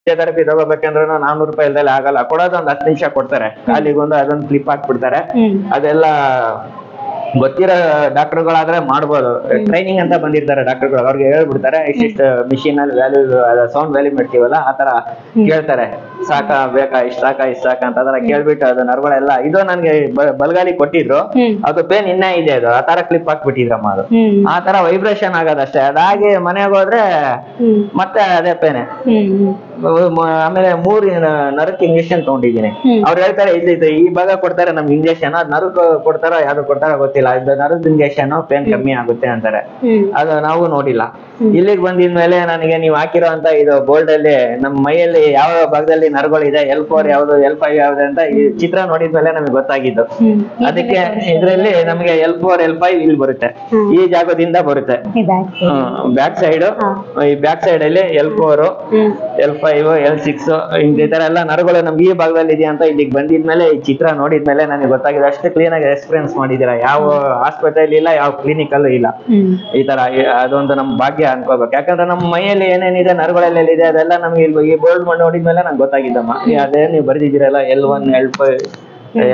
Physiotherapy ತಗೋಬೇಕಂದ್ರೆ 400 ರೂಪಾಯಿ ಇಲ್ದಲೆ ಆಗಲ್ಲ. ಕೊಡೋದು ಒಂದ್ 10 ನಿಮಿಷ ಕೊಡ್ತಾರೆ, ಕಾಲಿಗೊಂದು ಅದೊಂದು ಕ್ಲಿಪ್ ಹಾಕ್ಬಿಡ್ತಾರೆ. ಅದೆಲ್ಲ ಗೊತ್ತಿರೋ ಡಾಕ್ಟರ್ಗಳಾದ್ರೆ ಮಾಡ್ಬೋದು. ಟ್ರೈನಿಂಗ್ ಅಂತ ಬಂದಿರ್ತಾರೆ ಡಾಕ್ಟರ್ಗಳು, ಅವ್ರಿಗೆ ಹೇಳ್ಬಿಡ್ತಾರೆ ಇಷ್ಟಿಷ್ಟು ಮಿಷಿನ್ ಅಲ್ಲಿ ವ್ಯಾಲ್ಯೂ ಸೌಂಡ್ ವ್ಯಾಲ್ಯೂ ಮಾಡ್ತೀವಲ್ಲ ಆತರ ಕೇಳ್ತಾರೆ, ಸಾಕ ಬೇಕಾ ಇಷ್ಟ ಸಾಕ ಅಂತ ಅದರ ಕೇಳ್ಬಿಟ್ಟು ಅದು ನರ್ಗಳೆಲ್ಲ ಇದು ನನ್ಗೆ ಬಲ್ಗಾಲಿ ಕೊಟ್ಟಿದ್ರು, ಅದು ಪೇನ್ ಇನ್ನ ಇದೆ, ಅದು ಆ ತರ ಕ್ಲಿಪ್ ಹಾಕ್ಬಿಟ್ಟಿದ್ರಮ್ಮ. ಅದು ಆ ತರ ವೈಬ್ರೇಷನ್ ಆಗೋದಷ್ಟೇ. ಅದಾಗಿ ಮನೆಗೆ ಹೋದ್ರೆ ಮತ್ತೆ ಅದೇ ಪೇನೆ. ಆಮೇಲೆ 3 ನರಕ್ ಇಂಜೆಕ್ಷನ್ ತಗೊಂಡಿದ್ದೀನಿ. ಅವ್ರು ಹೇಳ್ತಾರೆ ಇದು ಈ ಭಾಗ ಕೊಡ್ತಾರೆ ನಮ್ಗೆ ಇಂಜೆಕ್ಷನ್, ಅದ್ ನರಕ್ ಕೊಡ್ತಾರೋ ಯಾವ್ದು ಕೊಡ್ತಾರೋ ಗೊತ್ತಿಲ್ಲ, ಇದು ನರದ ಇಂಜೆಕ್ಷನ್ ಪೇನ್ ಕಮ್ಮಿ ಆಗುತ್ತೆ ಅಂತಾರೆ. ಅದು ನಾವು ನೋಡಿಲ್ಲ. ಇಲ್ಲಿಗೆ ಬಂದಿದ್ಮೇಲೆ ನನಗೆ ನೀವು ಹಾಕಿರೋ ಅಂತ ಇದು ಬೋಲ್ಡ್ ಅಲ್ಲಿ ನಮ್ಮ ಮೈಯಲ್ಲಿ ಯಾವ ಭಾಗದಲ್ಲಿ ನರಗಳಿದೆ, L4 ಯಾವ್ದು L5 ಯಾವ್ದು ಅಂತ ಈ ಚಿತ್ರ ನೋಡಿದ್ಮೇಲೆ ನಮಗೆ ಗೊತ್ತಾಗಿದ್ದು. ಅದಕ್ಕೆ ಇದ್ರಲ್ಲಿ ನಮಗೆ L4 L5 ಇಲ್ಲಿ ಬರುತ್ತೆ, ಈ ಜಾಗದಿಂದ ಬರುತ್ತೆ. ಬ್ಯಾಕ್ ಸೈಡ್, ಈ ಬ್ಯಾಕ್ ಸೈಡ್ ಅಲ್ಲಿ L4 L5 L6 ಈ ತರ ಎಲ್ಲ ನರಗಳು ನಮ್ಗೆ ಈ ಭಾಗದಲ್ಲಿ ಇದೆಯಾ ಅಂತ ಇಲ್ಲಿಗೆ ಬಂದಿದ್ಮೇಲೆ ಈ ಚಿತ್ರ ನೋಡಿದ್ಮೇಲೆ ನನಗೆ ಗೊತ್ತಾಗಿದೆ. ಅಷ್ಟು ಕ್ಲೀನ್ ಆಗಿ ಎಕ್ಸ್ಪೀರಿಯನ್ಸ್ ಮಾಡಿದೀರಾ, ಯಾವ ಹಾಸ್ಪಿಟಲ್ ಇಲ್ಲ, ಯಾವ ಕ್ಲಿನಿಕಲ್ಲೂ ಇಲ್ಲ ಈ ತರ. ಅದೊಂದು ನಮ್ ಭಾಗ್ಯ ಅನ್ಕೋಬೇಕು. ಯಾಕಂದ್ರೆ ನಮ್ಮ ಮೈಯಲ್ಲಿ ಏನೇನಿದೆ, ನರಗಳೆಲ್ಲ ಇದೆ, ಅದೆಲ್ಲ ನಮ್ಗೆ ಈ ಬೋಲ್ಡ್ ಮಾಡಿ ನೋಡಿದ್ಮೇಲೆ ನಂಗೆ ಗೊತ್ತಾಗಿದ್ದಮ್ಮ. ಅದೇ ನೀವು ಬರ್ದಿದ್ದೀರಲ್ಲ L1 L5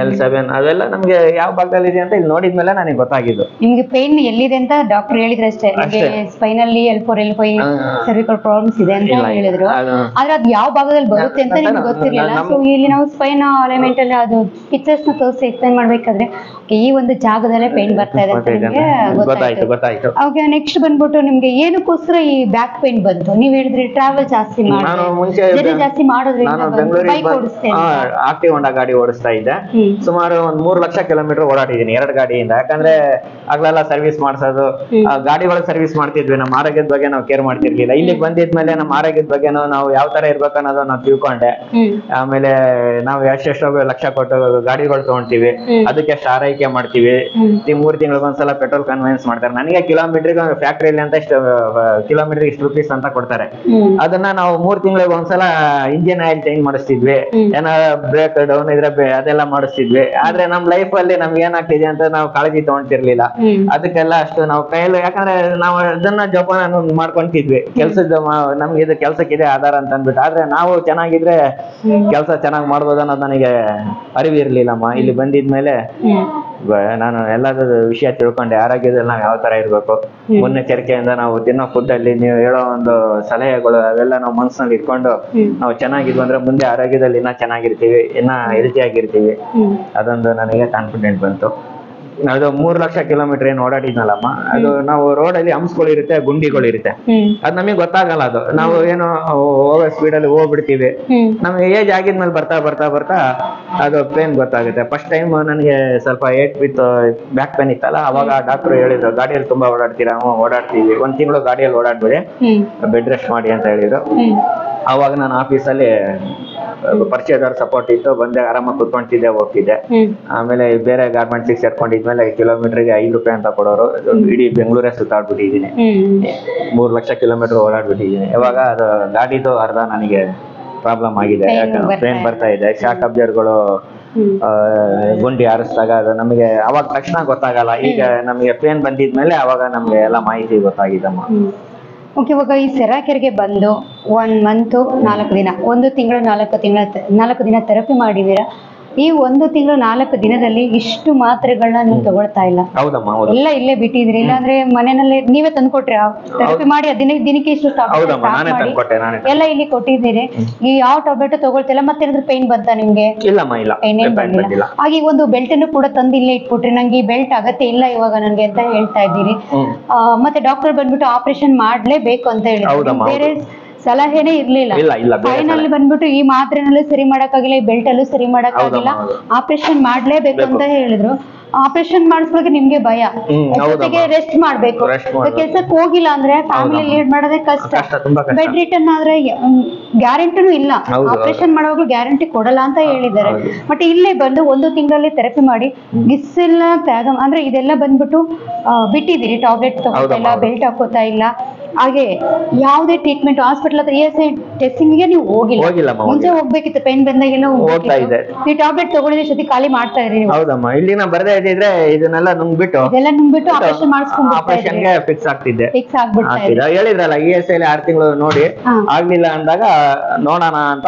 L7 ಅದೆಲ್ಲ ನಮ್ಗೆ ಯಾವ ಭಾಗದಲ್ಲಿ ಇದೆ ಅಂತ ಇಲ್ಲಿ ನೋಡಿದ್ಮೇಲೆ ನನಗೆ ಗೊತ್ತಾಗಿದ್ದು. ನಿಮ್ಗೆ ಪೇನ್ ಎಲ್ಲಿದೆ ಅಂತ ಡಾಕ್ಟರ್ ಹೇಳಿದ್ರೆ ಅಷ್ಟೇ, ಸ್ಪೈನಲ್ಲಿ L4 L5 ಸರ್ವಿಕಲ್ ಪ್ರಾಬ್ಲಮ್ಸ್ ಇದೆ ಅಂತ ಹೇಳಿದ್ರು. ಆದ್ರೆ ಅದು ಯಾವ ಭಾಗದಲ್ಲಿ ಬರುತ್ತೆ ಅಂತ ನಿಮ್ಗೆ ಗೊತ್ತಿರಲಿಲ್ಲ. ಸೊ ಇಲ್ಲಿ ನಾವು ಸ್ಪೈನ್ ಅಲೈನ್ಮೆಂಟ್ ಅಲ್ಲಿ ಅದು ಪಿಕ್ಚರ್ಸ್ ನ ತೋರಿಸಿ ಎಕ್ಸ್ಪ್ಲೈನ್ ಮಾಡ್ಬೇಕಾದ್ರೆ ಈ ಒಂದು ಜಾಗದಲ್ಲೇ ಪೇನ್ ಬರ್ತಾ ಇದೆ ಅಂತ ನಿಮ್ಗೆ ಗೊತ್ತಾಯ್ತು. ಓಕೆ, ನೆಕ್ಸ್ಟ್ ಬಂದ್ಬಿಟ್ಟು ನಿಮ್ಗೆ ಏನಕ್ಕೋಸ್ಕರ ಈ ಬ್ಯಾಕ್ ಪೇನ್ ಬಂತು? ನೀವ್ ಹೇಳಿದ್ರಿ ಟ್ರಾವೆಲ್ ಜಾಸ್ತಿ ಜಾಸ್ತಿ ಮಾಡೋದ್ರಿಂದ ಬೈಕ್ ಓಡಿಸ್ತೇನೆ, ಆಕ್ಟಿವ್ ಹೋಂಡಾ ಗಾಡಿ ಓಡಿಸ್ತಾ ಇದ್ದೆ. ಸುಮಾರು 3 ಲಕ್ಷ ಕಿಲೋಮೀಟರ್ ಓಡಾಡಿದೀನಿ 2 ಗಾಡಿಯಿಂದ. ಯಾಕಂದ್ರೆ ಆಗ್ಲೆಲ್ಲ ಸರ್ವಿಸ್ ಮಾಡ್ಸೋದು, ಗಾಡಿಗಳ ಸರ್ವಿಸ್ ಮಾಡ್ತಿದ್ವಿ, ನಮ್ಮ ಆರೋಗ್ಯದ ಬಗ್ಗೆ ನಾವು ಕೇರ್ ಮಾಡ್ತಿರ್ಲಿಲ್ಲ. ಇಲ್ಲಿಗೆ ಬಂದಿದ್ಮೇಲೆ ನಮ್ಮ ಆರೋಗ್ಯದ ಬಗ್ಗೆ ನಾವು ಯಾವ ತರ ಇರ್ಬೇಕು ಅನ್ನೋದು ನಾವು ತಿಳ್ಕೊಂಡೆ. ಆಮೇಲೆ ನಾವು ಎಷ್ಟೆಷ್ಟೋ ಲಕ್ಷ ಕೊಟ್ಟು ಗಾಡಿಗಳು ತಗೊಂತೀವಿ, ಅದಕ್ಕೆ ಎಷ್ಟು ಆರೈಕೆ ಮಾಡ್ತೀವಿ. 3 ತಿಂಗಳಿಗೊಂದ್ಸಲ ಪೆಟ್ರೋಲ್ ಕನ್ವೆನ್ಸ್ ಮಾಡ್ತಾರೆ. ನನಗೆ ಕಿಲೋಮೀಟರ್ಗೆ ಫ್ಯಾಕ್ಟ್ರಿಯಲ್ಲಿ ಅಂತ ಇಷ್ಟು ಕಿಲೋಮೀಟರ್ ಇಷ್ಟು ರೂಪೀಸ್ ಅಂತ ಕೊಡ್ತಾರೆ. ಅದನ್ನ ನಾವು 3 ತಿಂಗಳಿಗೆ ಒಂದ್ಸಲ ಇಂಜಿನ್ ಆಯಿಲ್ ಚೇಂಜ್ ಮಾಡಿಸ್ತಿದ್ವಿ, ಏನಾರ ಬ್ರೇಕ್ ಡೌನ್ ಇದ್ರೆ ಅದೆಲ್ಲ ಮಾಡಿಸ್ತಿದ್ವಿ. ಆದ್ರೆ ನಮ್ ಲೈಫ್ ಅಲ್ಲಿ ನಮ್ಗೆ ಏನಾಗ್ತಿದೆ ಅಂತ ನಾವು ಕಾಳಜಿ ತಗೊಂತಿರ್ಲಿಲ್ಲ. ಅದಕ್ಕೆಲ್ಲ ಅಷ್ಟು ನಾವು ಕೈಯಲ್ಲಿ, ಯಾಕಂದ್ರೆ ನಾವು ಅದನ್ನ ಜೋಪಾನ ಮಾಡ್ಕೊಂತಿದ್ವಿ. ಕೆಲ್ಸದ ನಮ್ಗೆ ಇದು ಕೆಲ್ಸಕ್ಕಿದೆ ಆಧಾರ ಅಂತ ಅಂದ್ಬಿಟ್ಟು. ಆದ್ರೆ ನಾವು ಚೆನ್ನಾಗಿದ್ರೆ ಕೆಲಸ ಚೆನ್ನಾಗಿ ಮಾಡ್ಬೋದು ಅನ್ನೋದು ನನಗೆ ಅರಿವಿರ್ಲಿಲ್ಲಮ್ಮ. ಇಲ್ಲಿ ಬಂದಿದ್ಮೇಲೆ ನಾನು ಎಲ್ಲದ ವಿಷಯ ತಿಳ್ಕೊಂಡೆ. ಆರೋಗ್ಯದಲ್ಲಿ ನಾವು ಯಾವ ತರ ಇರ್ಬೇಕು, ಮುನ್ನೆಚ್ಚರಿಕೆಯಿಂದ ನಾವು ತಿನ್ನೋ ಫುಡ್ ಅಲ್ಲಿ ನೀವು ಹೇಳೋ ಒಂದು ಸಲಹೆಗಳು ಅವೆಲ್ಲ ನಾವು ಮನಸ್ಸಿನಲ್ಲಿ ಇಟ್ಕೊಂಡು ನಾವು ಚೆನ್ನಾಗಿದ್ವಿ ಅಂದ್ರೆ ಮುಂದೆ ಆರೋಗ್ಯದಲ್ಲಿ ಇನ್ನ ಚೆನ್ನಾಗಿರ್ತೀವಿ, ಇನ್ನ ಹೆಲ್ತಿ ಆಗಿರ್ತೀವಿ. ಅದೊಂದು ನನಗೆ ಕಾನ್ಫಿಡೆಂಟ್ ಬಂತು. ಅದು 3 ಲಕ್ಷ ಕಿಲೋಮೀಟರ್ ಏನು ಓಡಾಡಿದ್ನಲ್ಲಮ್ಮ, ಅದು ನಾವು ರೋಡ್ ಅಲ್ಲಿ ಹಂಪ್ಸ್ಗಳು ಇರುತ್ತೆ, ಗುಂಡಿಗಳು ಇರುತ್ತೆ, ಅದ್ ನಮಗೆ ಗೊತ್ತಾಗಲ್ಲ. ಅದು ನಾವು ಏನೋ ಹೋಗೋ ಸ್ಪೀಡ್ ಅಲ್ಲಿ ಹೋಗ್ಬಿಡ್ತೀವಿ. ನಮ್ಗೆ ಏಜ್ ಆಗಿದ್ಮೇಲೆ ಬರ್ತಾ ಅದು ಪೇನ್ ಗೊತ್ತಾಗುತ್ತೆ. ಫಸ್ಟ್ ಟೈಮ್ ನನಗೆ ಸ್ವಲ್ಪ ಏಟ್ ವಿತ್ ಬ್ಯಾಕ್ ಪೇನ್ ಇತ್ತಲ್ಲ, ಅವಾಗ ಡಾಕ್ಟರ್ ಹೇಳಿದ್ರು ಗಾಡಿಯಲ್ಲಿ ತುಂಬಾ ಓಡಾಡ್ತೀರಾ? ಓಡಾಡ್ತೀವಿ, 1 ತಿಂಗಳು ಗಾಡಿಯಲ್ಲಿ ಓಡಾಡ್ಬಿಡಿ, ಬೆಡ್ ರೆಸ್ಟ್ ಮಾಡಿ ಅಂತ ಹೇಳಿದ್ರು. ಅವಾಗ ನಾನು ಆಫೀಸಲ್ಲಿ ಪರಿಚಯದವ್ರ ಸಪೋರ್ಟ್ ಇತ್ತು, ಬಂದೆ ಆರಾಮಾಗಿ ಕುತ್ಕೊಂತಿದ್ದೆ, ಹೋಗ್ತಿದ್ದೆ. ಆಮೇಲೆ ಬೇರೆ ಗಾರ್ಮೆಂಟ್ಸ್ ಸೇರ್ಕೊಂಡಿದ್ಮೇಲೆ ಕಿಲೋಮೀಟರ್ಗೆ 5 ರೂಪಾಯಿ ಅಂತ ಕೊಡೋರು. ಇಡೀ ಬೆಂಗಳೂರೇ ಸುತ್ತಾಡ್ಬಿಟ್ಟಿದ್ದೀನಿ, 3 ಲಕ್ಷ ಕಿಲೋಮೀಟರ್ ಓಡಾಡ್ಬಿಟ್ಟಿದ್ದೀನಿ. ಇವಾಗ ಅದು ಗಾಡಿದು ಅರ್ಧ ನನಗೆ ಪ್ರಾಬ್ಲಮ್ ಆಗಿದೆ, ಯಾಕಂದ್ರೆ ಪೇನ್ ಬರ್ತಾ ಇದೆ. ಶಾಕ್ ಅಬ್ಸರ್ವರ್ಗಳು ಗುಂಡಿ ಹಾರಿಸಿದಾಗ ಅದು ನಮಗೆ ಅವಾಗ ತಕ್ಷಣ ಗೊತ್ತಾಗಲ್ಲ. ಈಗ ನಮಗೆ ಪೇನ್ ಬಂದಿದ್ಮೇಲೆ ಅವಾಗ ನಮ್ಗೆ ಎಲ್ಲ ಮಾಹಿತಿ ಗೊತ್ತಾಗಿದ್ದಮ್ಮ. ಓಕೆ, ಇವಾಗ ಈ ಸೆರಾಕೆರೆಗೆ ಬಂದು 1 ಮಂತ್ 4 ದಿನ, 1 ತಿಂಗಳು 4 ದಿನ ಥೆರಪಿ ಮಾಡಿದ್ದೀರಾ. ಈ 1 ತಿಂಗಳು 4 ದಿನದಲ್ಲಿ ಇಷ್ಟು ಮಾತ್ರೆಗಳನ್ನ ನೀವು ತಗೊಳ್ತಾ ಇಲ್ಲ, ಎಲ್ಲ ಇಲ್ಲೇ ಬಿಟ್ಟಿದ್ರಿ. ಇಲ್ಲಾಂದ್ರೆ ಮನೆಯಲ್ಲೇ ನೀವೇ ತಂದ್ಕೊಟ್ರಿ, ಥೆರಪಿ ಮಾಡಿ ದಿನಕ್ಕೆ ಇಷ್ಟು ಎಲ್ಲ ಇಲ್ಲಿ ಕೊಟ್ಟಿದ್ದೀರಿ. ಈ ಯಾವ ಟ್ಯಾಬ್ಲೆಟ್ ತಗೊಳ್ತಿಲ್ಲ. ಮತ್ತೇನಾದ್ರೂ ಪೇನ್ ಬಂತಾ ನಿಮ್ಗೆ? ಪೇನ್ ಏನ್ ಬಂದಿಲ್ಲ. ಹಾಗೆ ಒಂದು ಬೆಲ್ಟ್ ಅನ್ನು ಕೂಡ ತಂದು ಇಲ್ಲೇ ಇಟ್ಬಿಟ್ರಿ, ನಂಗೆ ಈ ಬೆಲ್ಟ್ ಅಗತ್ಯ ಇಲ್ಲ ಇವಾಗ ನನ್ಗೆ ಅಂತ ಹೇಳ್ತಾ ಇದ್ದೀರಿ. ಮತ್ತೆ ಡಾಕ್ಟರ್ ಬಂದ್ಬಿಟ್ಟು ಆಪರೇಷನ್ ಮಾಡ್ಲೇಬೇಕು ಅಂತ ಹೇಳಿದ್ರು, ಬೇರೆ ಸಲಹೆನೇ ಇರ್ಲಿಲ್ಲ. ಫೈನಲ್ ಬಂದ್ಬಿಟ್ಟು ಈ ಮಾತ್ರೆನಲ್ಲೂ ಸರಿ ಮಾಡಕ್ಕಾಗಿಲ್ಲ, ಈ ಬೆಲ್ಟ್ ಅಲ್ಲೂ ಸರಿ ಮಾಡಕ್ಕಾಗಿಲ್ಲ, ಆಪರೇಷನ್ ಮಾಡ್ಲೇಬೇಕು ಅಂತ ಹೇಳಿದ್ರು. ಆಪರೇಷನ್ ಮಾಡಿಸ್ಲಿಕ್ಕೆ ನಿಮ್ಗೆ ಭಯ, ಜೊತೆಗೆ ರೆಸ್ಟ್ ಮಾಡ್ಬೇಕು. ಕೆಲ್ಸಕ್ಕೆ ಹೋಗಿಲ್ಲ ಅಂದ್ರೆ ಫ್ಯಾಮಿಲಿ ಲೀಡ್ ಮಾಡೋದೇ ಕಷ್ಟ. ಬೆಡ್ ರಿಟರ್ನ್ ಆದ್ರೆ ಗ್ಯಾರಂಟಿನೂ ಇಲ್ಲ, ಆಪರೇಷನ್ ಮಾಡುವಾಗ್ಲೂ ಗ್ಯಾರಂಟಿ ಕೊಡಲ್ಲ ಅಂತ ಹೇಳಿದ್ದಾರೆ. ಬಟ್ ಇಲ್ಲೇ ಬಂದು 1 ತಿಂಗಳಲ್ಲಿ ಥೆರಪಿ ಮಾಡಿ ಗಿಸ್ಸೆಲ್ಲ ತ್ಯಾಗ ಅಂದ್ರೆ ಇದೆಲ್ಲ ಬಂದ್ಬಿಟ್ಟು ಬಿಟ್ಟಿದ್ದೀರಿ. ಟಾಬ್ಲೆಟ್ ತಗೋತಾ ಇಲ್ಲ, ಬೆಲ್ಟ್ ಹಾಕೋತಾ ಇಲ್ಲ, ಹಾಗೆ ಯಾವುದೇ ಟ್ರೀಟ್ಮೆಂಟ್ ಹಾಸ್ಪಿಟಲ್ ಹತ್ರ ESI ಟೆಸ್ಟಿಂಗ್ ಗೆ ನೀವು ಹೋಗಿಲ್ಲಮ್ಮ, ಮುಂಚೆ ಹೋಗ್ಬೇಕಿತ್ತು, ಪೇನ್ ಬಂದಾಗೆಲ್ಲ ಹೋಗ್ತಾ ಇದ್ದೆ. ನೀವು ಟ್ಯಾಬ್ಲೆಟ್ ತಗೊಂಡಿದ್ರೆ ಜೊತೆ ಖಾಲಿ ಮಾಡ್ತಾ ಇದ್ರಿ ನೀವು. ಹೌದಮ್ಮ, ಇಲ್ಲಿ ನಾ ಬರ್ದೇ ಇದ್ದಿದ್ರೆ ಇದನ್ನೆಲ್ಲ ನುಂಗ್ಬಿಟ್ಟು ಇದೆಲ್ಲ ನುಂಗ್ಬಿಟ್ಟು ಆಪರೇಷನ್ ಮಾಡಿಸ್ಕೊಂಡು ಆಪರೇಷನ್ಗೆ ಫಿಕ್ಸ್ ಆಗ್ತಿದ್ದೆ. ಫಿಕ್ಸ್ ಆಗ್ಬಿಡ್ತಾ ಇದೆ. ಹೇಳಿದ್ರಲ್ಲ ESI 6 ತಿಂಗಳು ನೋಡಿ ಹಾ. ಆಗ್ಲಿಲ್ಲ ಅಂದಾಗ ನೋಡೋಣ ಅಂತ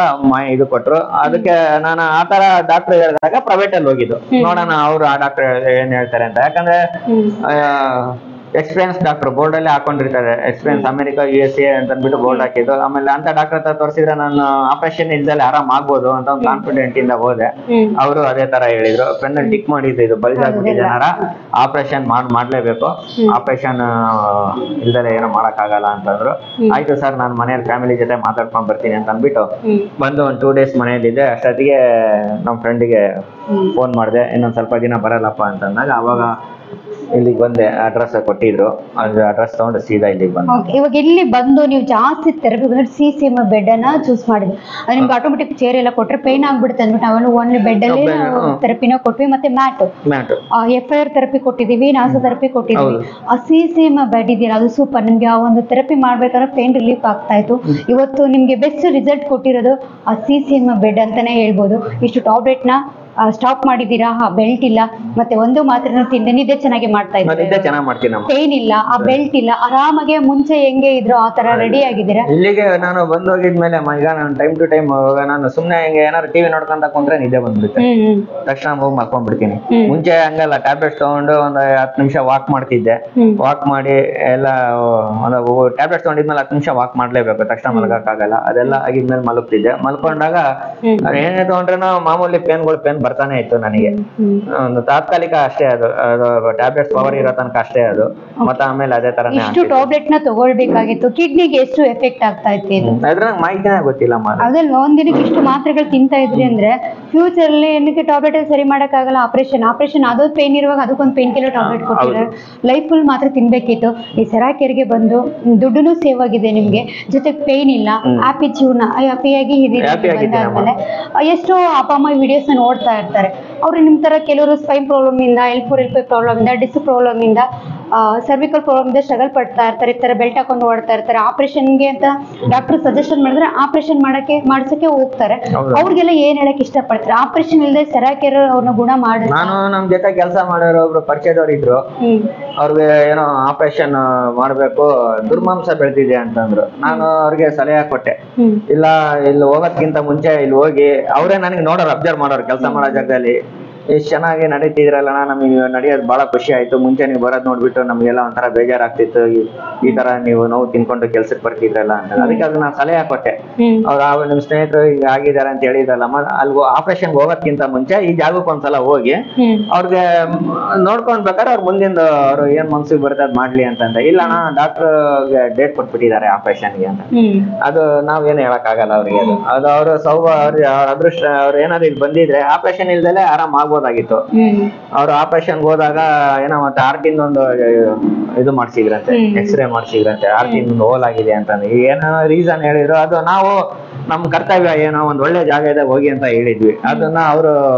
ಇದು ಕೊಟ್ರು. ಅದಕ್ಕೆ ನಾನು ಆತರ ಡಾಕ್ಟರ್ ಹೇಳಿದಾಗ ಪ್ರೈವೇಟ್ ಅಲ್ಲಿ ಹೋಗಿದ್ದು, ನೋಡೋಣ ಅವ್ರು ಆ ಡಾಕ್ಟರ್ ಏನ್ ಹೇಳ್ತಾರೆ ಅಂತ. ಯಾಕಂದ್ರೆ ಎಕ್ಸ್ಪೀರಿಯನ್ಸ್ ಡಾಕ್ಟರ್ ಬೋರ್ಡ್ ಅಲ್ಲಿ ಹಾಕೊಂಡಿರ್ತಾರೆ, ಎಕ್ಸ್ಪೀರಿಯನ್ಸ್ ಅಮೆರಿಕ USA ಅಂತ ಅಂದ್ಬಿಟ್ಟು ಬೋರ್ಡ್ ಹಾಕಿದ್ದು. ಆಮೇಲೆ ಅಂತ ಡಾಕ್ಟರ್ ಹತ್ರ ತೋರಿಸಿದ್ರೆ ನಾನು ಆಪರೇಷನ್ ಇಲ್ದಲೆ ಆರಾಮ್ ಆಗ್ಬೋದು ಅಂತ ಒಂದು ಕಾನ್ಫಿಡೆಂಟ್ ಇಂದ ಹೋದೆ. ಅವರು ಅದೇ ತರ ಹೇಳಿದ್ರು, ಪೆನ್ನಲ್ಲಿ ಟಿಕ್ ಮಾಡಿದ್ದು ಇದು ಬಲಿದಾಗ್ಬಿಟ್ಟಿದೆ ಜನರ, ಆಪರೇಷನ್ ಮಾಡ್ಲೇಬೇಕು, ಆಪರೇಷನ್ ಇಲ್ದಲೆ ಏನೋ ಮಾಡಕ್ ಆಗಲ್ಲ ಅಂತಂದ್ರು. ಆಯ್ತು ಸರ್, ನಾನು ಮನೆಯಲ್ಲಿ ಫ್ಯಾಮಿಲಿ ಜೊತೆ ಮಾತಾಡ್ಕೊಂಡ್ ಬರ್ತೀನಿ ಅಂತ ಅಂದ್ಬಿಟ್ಟು ಬಂದು ಒಂದು 2 days ಮನೆಯಲ್ಲಿದ್ದೆ. ಅಷ್ಟೊತ್ತಿಗೆ ನಮ್ಮ ಫ್ರೆಂಡಿಗೆ ಫೋನ್ ಮಾಡಿದೆ, ಇನ್ನೊಂದ್ ಸ್ವಲ್ಪ ದಿನ ಬರಲ್ಲಪ್ಪ ಅಂತಂದಾಗ ಅವಾಗ ಇಲ್ಲಿಗೆ ಬಂದೆ. ಅಡ್ರೆಸ್ ಕೊಟ್ಟಿದ್ರು, ಅದು ಅಡ್ರೆಸ್ ತಗೊಂಡು ಸೀದಾ ಇಲ್ಲಿಗೆ ಬಂದೆ. ಇವಾಗ ಇಲ್ಲಿ ಬಂದು ನೀವು ಜಾಸ್ತಿ ಥೆರಪಿ ಬಂದ್ರೆ CCM ಬೆಡ್ ಅನ್ನ ಚೂಸ್ ಮಾಡಿದ್ವಿ. ಅದು ನಿಮ್ಗೆ ಆಟೋಮೆಟಿಕ್ ಚೇರ್ ಎಲ್ಲ ಕೊಟ್ರೆ ಪೇನ್ ಆಗ್ಬಿಡುತ್ತೆ ಅಂದ್ಬಿಟ್ಟು ನಾವೆಲ್ಲ ಓನ್ಲಿ ಬೆಡ್ ಅಲ್ಲಿ ಥೆರಪಿನ ಕೊಟ್ವಿ. ಮತ್ತೆ ಮ್ಯಾಟ್ FIR ಥೆರಪಿ ಕೊಟ್ಟಿದೀವಿ, ನಾಸೋ ಥೆರಪಿ ಕೊಟ್ಟಿದೀವಿ. ಆ CCM ಬೆಡ್ ಇದೆಯಲ್ಲ ಅದು ಸೂಪರ್. ನಿಮ್ಗೆ ಆ ಒಂದು ಥೆರಪಿ ಮಾಡ್ಬೇಕಾದ್ರೆ ಪೇನ್ ರಿಲೀಫ್ ಆಗ್ತಾ ಇತ್ತು. ಇವತ್ತು ನಿಮ್ಗೆ ಬೆಸ್ಟ್ ರಿಸಲ್ಟ್ ಕೊಟ್ಟಿರೋದು ಆ CCM ಬೆಡ್ ಅಂತಾನೆ ಹೇಳ್ಬೋದು. ಇಷ್ಟು ಟ್ಯಾಬ್ಲೆಟ್ ನ ಸ್ಟಾಪ್ ಮಾಡಿದೀರಾ, ಬೆಲ್ಟ್ ಇಲ್ಲ, ಮತ್ತೆ ಒಂದು ಮಾತ್ರ ತಿಂದೆ, ನಿದ್ದೆ ಚೆನ್ನಾಗಿ ಮಾಡ್ತಾ ಇದ್ದೀರಾ, ಪೇನ್ ಇಲ್ಲ, ಆ ಬೆಲ್ಟ್ ಇಲ್ಲ, ಆರಾಮಾಗೆ ಮುಂಚೆ ಹೆಂಗೆ ಇದ್ರು ಆ ತರ ರೆಡಿ ಆಗಿದ್ದೀರಾ. ಇಲ್ಲಿಗೆ ನಾನು ಬಂದು ಹೋಗಿದ್ಮೇಲೆ ಈಗ ನಾನು ಟೈಮ್ ಟು ಟೈಮ್ ನಾನು ಸುಮ್ನೆ ಹಿಂಗೆ ಏನಾದ್ರು ಟಿವಿ ನೋಡ್ಕೊಂತ ಕುಂತ್ರೆ ನಿದ್ದೆ ಬಂದ್ಬಿಡುತ್ತೆ, ತಕ್ಷಣ ಹೋಗಿ ಮಲ್ಕೊಂಡ್ಬಿಡ್ತೀನಿ. ಮುಂಚೆ ಹಂಗಲ್ಲ, ಟ್ಯಾಬ್ಲೆಟ್ಸ್ ತಗೊಂಡು ಒಂದು 10 ನಿಮಿಷ ವಾಕ್ ಮಾಡ್ತಿದ್ದೆ. ವಾಕ್ ಮಾಡಿ ಎಲ್ಲ ಟ್ಯಾಬ್ಲೆಟ್ಸ್ ತಗೊಂಡಿದ್ಮೇಲೆ 10 ನಿಮಿಷ ವಾಕ್ ಮಾಡ್ಲೇಬೇಕು, ತಕ್ಷಣ ಮಲ್ಗಕ್ ಆಗಲ್ಲ. ಅದೆಲ್ಲ ಆಗಿದ್ಮೇಲೆ ಮಲಗ್ತಿದ್ದೆ. ಮಲ್ಕೊಂಡಾಗ ಏನೇ ತಗೊಂಡ್ರೇನೋ ಮಾಮೂಲಿ ಪೇನ್ ಬರ್ತಾನೆ ಇತ್ತು ನನಗೆ. ಒಂದು ತಾತ್ಕಾಲಿಕ ಅಷ್ಟೇ, ಅದು ಟ್ಯಾಬ್ಲೆಟ್ಸ್ ಪವರ್ ಇರೋ ತನಕ ಅಷ್ಟೇ ಅದು. ಮತ್ತೆ ಆಮೇಲೆ ಅದೇ ತರ ಇಷ್ಟು ಟ್ಯಾಬ್ಲೆಟ್ ನ ತಗೊಳ್ಬೇಕಾಗಿತ್ತು. ಕಿಡ್ನಿಗೆ ಎಷ್ಟು ಎಫೆಕ್ಟ್ ಆಗ್ತಾ ಇತ್ತು ಅದ್ರ ಮಾಹಿತಿನೇ ಗೊತ್ತಿಲ್ಲ. ಅದಲ್ಲ, ಒಂದಿನಕ್ಕೆ ಇಷ್ಟು ಮಾತ್ರೆಗಳು ತಿಂತಾ ಇದ್ರಿ ಅಂದ್ರೆ ಫ್ಯೂಚರ್ ಅಲ್ಲಿ ಏನಕ್ಕೆ ಟ್ಯಾಬ್ಲೆಟ್ ಸರಿ ಮಾಡಕ್ ಆಗಲ್ಲ. ಆಪರೇಷನ್ ಅದೊಂದು ಪೇನ್ ಇರುವಾಗ ಅದಕ್ಕೊಂದು ಪೇನ್ ಕಿಲ್ಲರ್ ಟ್ಯಾಬ್ಲೆಟ್ ಕೊಟ್ಟಿದ್ದಾರೆ. ಲೈಫ್ ಫುಲ್ ಮಾತ್ರ ತಿನ್ಬೇಕಿತ್ತು. ಈ ಸೆರಾಕೆರ್ಗೆ ಬಂದು ದುಡ್ಡುನು ಸೇವ್ ಆಗಿದೆ ನಿಮ್ಗೆ, ಜೊತೆಗೆ ಪೇನ್ ಇಲ್ಲ, ಹ್ಯಾಪಿ ಜೀವನ, ಹ್ಯಾಪಿಯಾಗಿ ಬಂದಾದ್ಮೇಲೆ ಎಷ್ಟೋ ಅಪ್ಪ ಅಮ್ಮ ವಿಡಿಯೋಸ್ ನೋಡ್ತಾ ಇರ್ತಾರೆ. ಅವ್ರು ನಿಮ್ ತರ ಕೆಲವರು ಸ್ಪೈನ್ ಪ್ರಾಬ್ಲಮ್ ಇಂದ, L4 ಪ್ರಾಬ್ಲಮ್ ಇಂದ, ಡಿಸ್ಕ್ ಪ್ರಾಬ್ಲಮ್ ಇಂದ, ಸರ್ವಿಕಲ್ ಪ್ರಾಬ್ಲಮ್ ಇಂದ ಸ್ಟ್ರಗಲ್ ಪಡ್ತಾ ಇರ್ತಾರೆ. ಈ ತರ ಬೆಲ್ಟ್ ಹಾಕೊಂಡು ಓಡ್ತಾ ಇರ್ತಾರೆ. ಆಪರೇಷನ್ಗೆ ಅಂತ ಡಾಕ್ಟರ್ ಸಜೆಷನ್ ಮಾಡಿದ್ರೆ ಆಪರೇಷನ್ ಮಾಡ್ಸಕ್ಕೆ ಹೋಗ್ತಾರೆ. ಅವ್ರಿಗೆಲ್ಲ ಏನ್ ಹೇಳಕ್ ಇಷ್ಟಪಡ್ತಾರೆ? ಆಪರೇಷನ್ ಇಲ್ಲದೆ ಸೆರಾಕೆರ್ ಅವ್ರನ್ನ ಗುಣ ಮಾಡಿ. ನಾನು ನಮ್ ಜೊತೆ ಕೆಲಸ ಮಾಡೋರು ಒಬ್ರು ಪರಿಚಯದವ್ರು ಇದ್ರು, ಅವ್ರಿಗೆ ಏನೋ ಆಪರೇಷನ್ ಮಾಡ್ಬೇಕು, ದುರ್ಮಾಂಸ ಬೆಳೆದಿದೆ ಅಂತಂದ್ರು. ನಾನು ಅವ್ರಿಗೆ ಸಲಹೆ ಕೊಟ್ಟೆ, ಇಲ್ಲ ಇಲ್ಲಿ ಹೋಗೋದ್ಕಿಂತ ಮುಂಚೆ ಇಲ್ಲಿ ಹೋಗಿ ಅವರೇ ನನಗೆ ನೋಡೋರು, ಅಬ್ಸರ್ವ್ ಮಾಡೋರು ಕೆಲಸ ಮಾಡೋ ಜಾಗದಲ್ಲಿ. ಎಷ್ಟು ಚೆನ್ನಾಗಿ ನಡೀತಿದ್ರಲ್ಲ, ನಮಗೆ ನಡೆಯೋದು ಬಹಳ ಖುಷಿ ಆಯ್ತು. ಮುಂಚೆ ನೀವು ಬರೋದ್ ನೋಡ್ಬಿಟ್ಟು ನಮ್ಗೆಲ್ಲ ಒಂಥರ ಬೇಜಾರಾಗ್ತಿತ್ತು, ಈ ತರ ನೀವು ನೋವು ತಿನ್ಕೊಂಡು ಕೆಲ್ಸಕ್ಕೆ ಬರ್ತಿದ್ರಲ್ಲ ಅಂತ. ಅದಕ್ಕೆ ಅದನ್ನ ನಾನು ಸಲಹೆ ಕೊಟ್ಟೆ. ಅವ್ರು ನಿಮ್ ಸ್ನೇಹಿತರು ಈಗ ಆಗಿದ್ದಾರೆ ಅಂತ ಹೇಳಿದ್ರಲ್ಲ, ಅಲ್ಲಿ ಆಪರೇಷನ್ ಹೋಗೋದ್ಕಿಂತ ಮುಂಚೆ ಈ ಜಾಗಕ್ಕೆ ಒಂದ್ಸಲ ಹೋಗಿ ಅವ್ರಿಗೆ ನೋಡ್ಕೊಂಡ್ಬೇಕಾದ್ರೆ ಅವ್ರ ಮುಂದಿಂದ ಅವ್ರು ಏನ್ ಮನ್ಸಿಗೆ ಬರುತ್ತೆ ಅದ್ ಮಾಡ್ಲಿ ಅಂತಂದ್ರೆ, ಇಲ್ಲ ಅಣ್ಣ ಡಾಕ್ಟರ್ ಡೇಟ್ ಕೊಟ್ಬಿಟ್ಟಿದ್ದಾರೆ ಆಪರೇಷನ್ಗೆ ಅಂತ. ಅದು ನಾವೇನು ಹೇಳಕ್ ಆಗಲ್ಲ ಅವ್ರಿಗೆ. ಅದು ಅವರು ಅವ್ರ ಅದೃಷ್ಟ, ಅವ್ರು ಏನಾದ್ರು ಇಲ್ಲಿ ಬಂದಿದ್ರೆ ಆಪರೇಷನ್ ಇಲ್ದಲೆ ಆರಾಮ್ ಆಗ್ಬೋದಾಗಿತ್ತು. ಅವ್ರು ಆಪರೇಷನ್ ಹೋದಾಗ ಏನೋ ಮತ್ತೆ ಆರ್ಟಿಂದ ಒಂದು ಇದು ಮಾಡ್ಸಿದ್ರಂತೆ, ಎಕ್ಸ್ರೇ ಮಾಡ್ಸಿದ್ರಂತೆ, ಆರ್ಟಿಂದ ಹೋಲ್ ಆಗಿದೆ ಅಂತಂದ್ರೆ ಏನೋ ರೀಸನ್ ಹೇಳಿದ್ರು. ಅದು ನಾವು ನಮ್ ಕರ್ತವ್ಯ ಏನೋ ಒಂದ್ ಒಳ್ಳೆ ಜಾಗ ಇದೆ ಹೋಗಿ ಅಂತ ಹೇಳಿದ್ವಿ. ಅದನ್ನ ಅವರು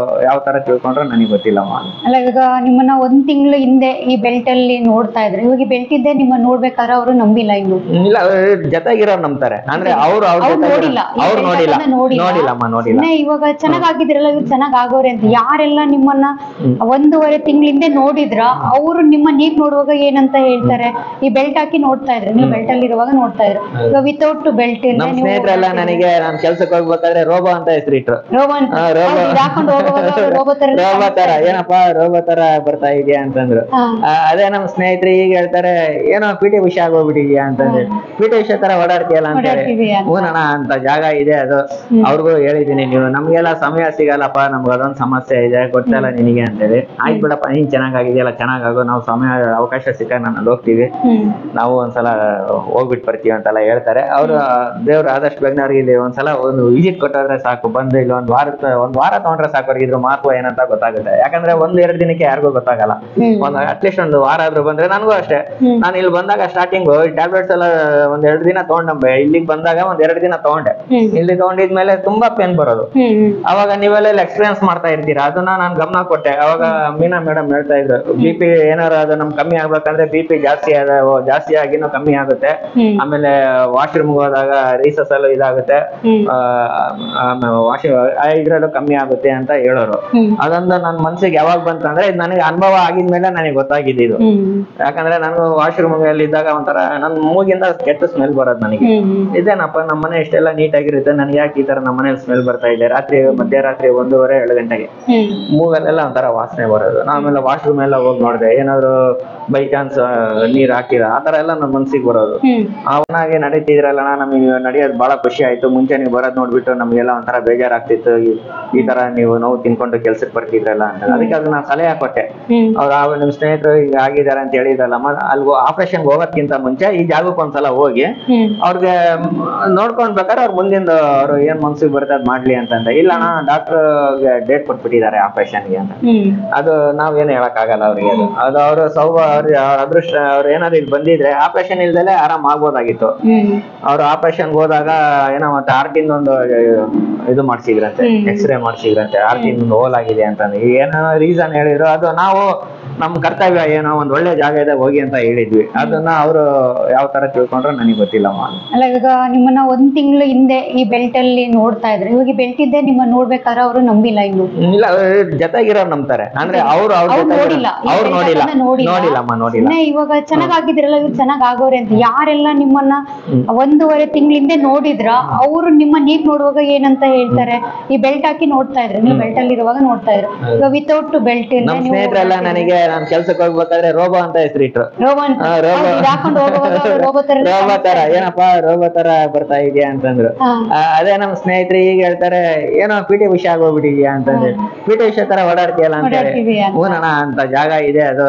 ಯಾವ ತರ ತಿಳ್ಕೊಂಡ್ರು ನನಗೆ ಗೊತ್ತಿಲ್ಲಮ್ಮ. ಅಲ್ಲ, ಇವಾಗ ನಿಮ್ಮನ್ನ 1 ತಿಂಗಳು ಹಿಂದೆ ಈ ಬೆಲ್ಟ್ ಅಲ್ಲಿ ನೋಡ್ತಾ ಇದ್ರು, ಇವಾಗ ಬೆಲ್ಟ್ ಇದ್ದೆ ನಿಮ್ಮ ನೋಡ್ಬೇಕಾದ್ರೆ ಅವರು ನಂಬಿಲ್ಲ. ಇನ್ನು ಇಲ್ಲ, ಜೊತೆಗಿರೋರು ನಂಬ್ತಾರೆ ಅಂದ್ರೆ ಅವ್ರು ನೋಡಿಲ್ಲ. ಇವಾಗ ಚೆನ್ನಾಗ್ ಆಗಿದ್ರಲ್ಲ, ಇವ್ರು ಚೆನ್ನಾಗ್ ಆಗೋರೆ ಅಂತ ಯಾರೆಲ್ಲ ನಿಮ್ಮನ್ನ 1.5 ತಿಂಗಳಿಂದ ನೋಡಿದ್ರ, ಅವರು ನಿಮ್ಮ ನೀವ್ ನೋಡುವಾಗ ಏನಂತ ಹೇಳ್ತಾರೆ? ಈ ಬೆಲ್ಟ್ ಹಾಕಿ ನೋಡ್ತಾ ಇದ್ರು, ನೀವು ಬೆಲ್ಟ್ ಅಲ್ಲಿ ಇರುವಾಗ ನೋಡ್ತಾ ಇದ್ರು. ಈಗ ವಿತೌಟ್ ಬೆಲ್ಟ್ ನನಗೆ ನಾನ್ ಕೆಲ್ಸಕ್ಕೆ ಹೋಗ್ಬೇಕಾದ್ರೆ ರೋಬೋ ಅಂತ ಹೆಸರಿಟ್ರು. ರೋಬೋ ತರ ಏನಪ್ಪಾ ರೋಬೋ ತರ ಬರ್ತಾ ಇದೆಯಾ ಅಂತಂದ್ರು. ಅದೇ ನಮ್ ಸ್ನೇಹಿತರು ಈಗ ಹೇಳ್ತಾರೆ, ಏನೋ PT ವಿಷಯ ಆಗೋಗ್ಬಿಟ್ಟಿದ್ಯಾ ಅಂತಂದ್ರೆ, PT ವಿಷಯ ತರ ಓಡಾಡ್ತೀಯಲ್ಲ ಅಂತ ಹೇಳಿ. ಹೂನಣ್ಣ ಅಂತ ಜಾಗ ಇದೆ, ಅದು ಅವ್ರಿಗೂ ಹೇಳಿದೀನಿ. ನೀವು ನಮ್ಗೆಲ್ಲ ಸಮಯ ಸಿಗಲ್ಲಪ್ಪ, ನಮ್ಗೆ ಅದೊಂದು ಸಮಸ್ಯೆ ಇದೆ, ಗೊತ್ತಲ್ಲ ನಿನಗೆ ಅಂತೇಳಿ. ಆಯ್ತು ಬಿಡಪ್ಪ, ನೀನ್ ಚೆನ್ನಾಗಿದೆಯಲ್ಲ, ಚೆನ್ನಾಗೋ, ನಾವು ಸಮಯ ಅವಕಾಶ ಸಿಕ್ಕಾಗ ನಾನು ಹೋಗ್ತೀವಿ, ನಾವು ಒಂದ್ಸಲ ಹೋಗ್ಬಿಟ್ಟು ಬರ್ತೀವಿ ಅಂತೆಲ್ಲ ಹೇಳ್ತಾರೆ. ಅವ್ರು ದೇವ್ರು ಆದಷ್ಟು ಬೇಗನೆ ಅವ್ರಿಗೆ ಇಲ್ಲಿ ಒಂದ್ಸಲ ಒಂದು ವಿಸಿಟ್ ಕೊಟ್ಟೋದ್ರೆ ಸಾಕು, ಬಂದು ಇಲ್ಲಿ ಒಂದ್ ವಾರ ತಗೊಂಡ್ರೆ ಸಾಕು, ಅವ್ರಿಗೆ ಇದ್ರ ಮಹತ್ವ ಏನಂತ ಗೊತ್ತಾಗುತ್ತೆ. ಯಾಕಂದ್ರೆ 1-2 ದಿನಕ್ಕೆ ಯಾರಿಗೂ ಗೊತ್ತಾಗಲ್ಲ. ಅಟ್ಲೀಸ್ಟ್ ಒಂದು ವಾರ ಆದ್ರೂ ಬಂದ್ರೆ, ನನಗೂ ಅಷ್ಟೇ, ನಾನು ಇಲ್ಲಿ ಬಂದಾಗ ಸ್ಟಾರ್ಟಿಂಗ್ ಟ್ಯಾಬ್ಲೆಟ್ಸ್ ಎಲ್ಲ 1-2 ದಿನ ತಗೊಂಡೆ. ಇಲ್ಲಿಗೆ ಬಂದಾಗ 1-2 ದಿನ ತಗೊಂಡೆ. ಇಲ್ಲಿ ತಗೊಂಡಿದ್ಮೇಲೆ ತುಂಬಾ ಪೇನ್ ಬರೋದು. ಅವಾಗ ನೀವೆಲ್ಲ ಎಕ್ಸ್ಪೀರಿಯನ್ಸ್ ಮಾಡ್ತಾ ಇರ್ತೀರಾ, ಅದನ್ನ ನಾನು ಗಮನ ಕೊಟ್ಟೆ. ಅವಾಗ ಮೀನಾ ಮೇಡಮ್ ಹೇಳ್ತಾ ಇದ್ರು, BP ಏನಾರ ಅದು ನಮ್ ಕಮ್ಮಿ ಆಗ್ಬೇಕಂದ್ರೆ BP ಜಾಸ್ತಿ ಆಗಿನೂ ಕಮ್ಮಿ ಆಗುತ್ತೆ. ಆಮೇಲೆ ವಾಶ್ರೂಮ್ ಹೋದಾಗ ರೀಸಸ್ ಅಲ್ಲೂ ಇದಾಗುತ್ತೆ, ಇದ್ರಲ್ಲೂ ಕಮ್ಮಿ ಆಗುತ್ತೆ ಅಂತ ಹೇಳೋರು. ಅದೊಂದು ನನ್ನ ಮನ್ಸಿಗೆ ಯಾವಾಗ ಬಂತಂದ್ರೆ, ಇದು ನನಗೆ ಅನುಭವ ಆಗಿದ್ಮೇಲೆ ನನಗೆ ಗೊತ್ತಾಗಿದ್ದು. ಯಾಕಂದ್ರೆ ನಾನು ವಾಶ್ರೂಮ್ ಅಲ್ಲಿ ಇದ್ದಾಗ ಒಂಥರ ನನ್ ಮೂಗಿಂದ ಕೆಟ್ಟ ಸ್ಮೆಲ್ ಬರೋದು ನನಗೆ. ಇದೇನಪ್ಪ ನಮ್ಮ ಮನೆ ಇಷ್ಟೆಲ್ಲ ನೀಟಾಗಿರುತ್ತೆ, ನನ್ಗೆ ಯಾಕೆ ಈ ತರ ನಮ್ಮ ಮನೇಲಿ ಸ್ಮೆಲ್ ಬರ್ತಾ ಇದೆ, ಮಧ್ಯರಾತ್ರಿ 1:30-2 ಗಂಟೆಗೆ ಮೂಗಲ್ಲೆಲ್ಲ ಒಂಥರ ವಾಸನೆ ಬರೋದು. ಆಮೇಲೆ ವಾಶ್ರೂಮ್ ಎಲ್ಲ ಹೋಗಿ ನೋಡಿದೆ, ಏನಾದ್ರು ಬೈ ಚಾನ್ಸ್ ನೀರ್ ಹಾಕಿದ ಆತರ ಎಲ್ಲ ನಮ್ಮ ಮನ್ಸಿಗೆ ಬರೋದು. ಅವನಾಗೆ ನಡೀತಿದ್ರಲ್ಲ, ನಮಗೆ ನಡೆಯೋದು ಬಹಳ ಖುಷಿ ಆಯ್ತು. ಮುಂಚೆ ನೀವು ಬರೋದ್ ನೋಡ್ಬಿಟ್ಟು ನಮ್ಗೆಲ್ಲ ಒಂಥರ ಬೇಜಾರಾಗ್ತಿತ್ತು, ಈ ತರ ನೀವು ನೋವು ತಿನ್ಕೊಂಡು ಕೆಲ್ಸಕ್ಕೆ ಬರ್ತಿದ್ರಲ್ಲ ಅಂತ. ಅದಕ್ಕೆ ಅದನ್ನ ನಾನು ಸಲಹೆ ಕೊಟ್ಟೆ. ಅವ್ರು ನಿಮ್ ಸ್ನೇಹಿತರು ಈಗ ಆಗಿದಾರೆ ಅಂತ ಹೇಳಿದ್ರಲ್ಲ, ಅಲ್ಲಿ ಆಪರೇಷನ್ ಹೋಗೋದ್ಕಿಂತ ಮುಂಚೆ ಈ ಜಾಗಕ್ಕೆ ಒಂದ್ಸಲ ಹೋಗಿ ಅವ್ರಿಗೆ ನೋಡ್ಕೊಂಡ್ಬೇಕಾದ್ರೆ ಅವ್ರ ಮುಂದಿಂದ ಅವ್ರು ಏನ್ ಮನ್ಸಿಗೆ ಬರುತ್ತೆ ಅದ್ ಮಾಡ್ಲಿ ಅಂತಂದ್ರೆ, ಇಲ್ಲ ಅಣ್ಣ ಡಾಕ್ಟರ್ ಡೇಟ್ ಕೊಟ್ಬಿಟ್ಟಿದ್ದಾರೆ ಆಪರೇಷನ್ಗೆ ಅಂತ. ಅದು ನಾವೇನು ಹೇಳಕ್ ಆಗಲ್ಲ ಅವ್ರಿಗೆ. ಅದು ಅವ್ರ ಅವ್ರ ಅದೃಷ್ಟ, ಅವ್ರು ಏನಾದ್ರು ಇಲ್ಲಿ ಬಂದಿದ್ರೆ ಆಪರೇಷನ್ ಇಲ್ದಲೆ ಆರಾಮ್ ಆಗ್ಬೋದಾಗಿತ್ತು. ಅವ್ರು ಆಪರೇಷನ್ ಹೋದಾಗ ಏನೋ ಮತ್ತೆ ಹಾರ್ಟಿಂದ ಒಂದು ಇದು ಮಾಡ್ಸಿದ್ರಂತೆ, ಎಕ್ಸ್ರೇ ಮಾಡ್ಸಿದ್ರಂತೆ, ಹಾರ್ಟಿಂದ ಹೋಲ್ ಆಗಿದೆ ಅಂತಂದ್ರೆ ಏನೋ ರೀಸನ್ ಹೇಳಿದ್ರು. ಅದು ನಾವು ನಮ್ ಕರ್ತವ್ಯ ಏನೋ ಒಂದ್ ಒಳ್ಳೆ ಜಾಗ ಇದೆ ಹೋಗಿ ಅಂತ ಹೇಳಿದ್ವಿ. ಅದನ್ನ ಅವರು ಯಾವ ತರ ತಿಳ್ಕೊಂಡ್ರೆ ನನಗೆ ಗೊತ್ತಿಲ್ಲಮ್ಮ. ಅಲ್ಲ, ಇವಾಗ ನಿಮ್ಮನ್ನ 1 ತಿಂಗಳು ಹಿಂದೆ ಈ ಬೆಲ್ಟ್ ಅಲ್ಲಿ ನೋಡ್ತಾ ಇದ್ರು, ಇವಾಗ ಬೆಲ್ಟ್ ಇದ್ದೆ ನಿಮ್ಮನ್ನ ನೋಡ್ಬೇಕಾದ್ರೆ ಅವರು ನಂಬಿಲ್ಲ. ಇನ್ನು ಇಲ್ಲ, ಜೊತೆಗಿರೋರು ನಂಬ್ತಾರೆ ಅಂದ್ರೆ ಅವ್ರು ನೋಡಿಲ್ಲ. ಇವಾಗ ಚೆನ್ನಾಗ್ ಆಗಿದ್ರಲ್ಲ, ಇವ್ರು ಚೆನ್ನಾಗ್ ಆಗೋರೆ ಅಂತ ಯಾರೆಲ್ಲ ನಿಮ್ಮನ್ನ 1.5 ತಿಂಗಳಿಂದ ನೋಡಿದ್ರ, ಅವರು ನಿಮ್ಮನ್ನ ಈಗ ನೋಡುವಾಗ ಏನಂತ ಹೇಳ್ತಾರೆ, ಈ ಬೆಲ್ಟ್ ಹಾಕಿ ನೋಡ್ತಾ ಇದ್ರು, ನೀವು ಬೆಲ್ಟ್ ಅಲ್ಲಿ ಇರುವಾಗ ನೋಡ್ತಾ ಇದ್ರು. ಈಗ ವಿತೌಟ್ ಬೆಲ್ಟ್ ಸ್ನೇಹಿತರೆಲ್ಲ ನನಗೆ ನಾನು ಕೆಲ್ಸಕ್ಕೆ ಹೋಗ್ಬೇಕಾದ್ರೆ ರೋಬೋ ಅಂತ ಹೆಸರಿಟ್ರು. ರೋಬೋ ತರ ಏನಪ್ಪಾ ರೋಬೋ ತರ ಬರ್ತಾ ಇದೆಯಾ ಅಂತಂದ್ರು. ಅದೇ ನಮ್ ಸ್ನೇಹಿತರು ಈಗ ಹೇಳ್ತಾರೆ, ಏನೋ PT ಉಷಾ ಆಗೋಗ್ಬಿಟ್ಟಿದ್ಯಾ ಅಂತಂದ್ರೆ, PT ಉಷಾ ತರ ಓಡಾಡ್ತೀಯಲ್ಲ ಅಂತ ಹೇಳಿ. ಹೂನಣ್ಣ ಅಂತ ಜಾಗ ಇದೆ, ಅದು